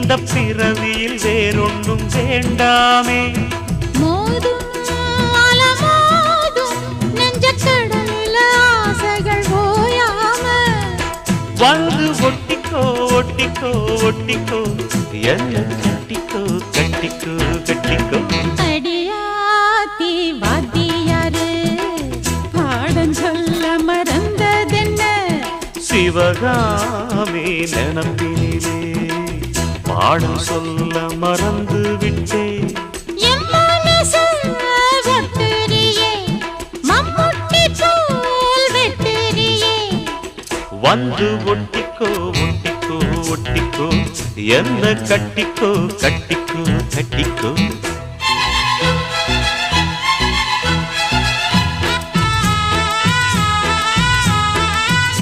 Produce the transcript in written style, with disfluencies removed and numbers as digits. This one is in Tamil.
இந்த பிறவியில் வேறொன்றும் வேண்டாமே. மோதும் அலமோதும் நெஞ்சக்கடலில் ஆசைகள் ஓயாம வந்து ஒட்டிக்கோ ஒட்டிக்கோ ஒட்டிக்கோ என்ன கட்டிக்கோ கட்டிக்கோ கட்டிக்கோ. அடியாத்தி வாத்தியாரு பாடம் சொல்ல மறந்ததென்ன சிவகாமி நினப்பினிலே பாடம் சொல்ல மறந்து விட்டேன். என் மனசு ஒட்டுறியே மம்முட்டி போல் வெட்டுறியே வந்து ஒட்டிக்கோ ஒட்டிக்கோ ஒட்டிக்கோ என்ன கட்டிக்கோ கட்டிக்கோ கட்டிக்கோ.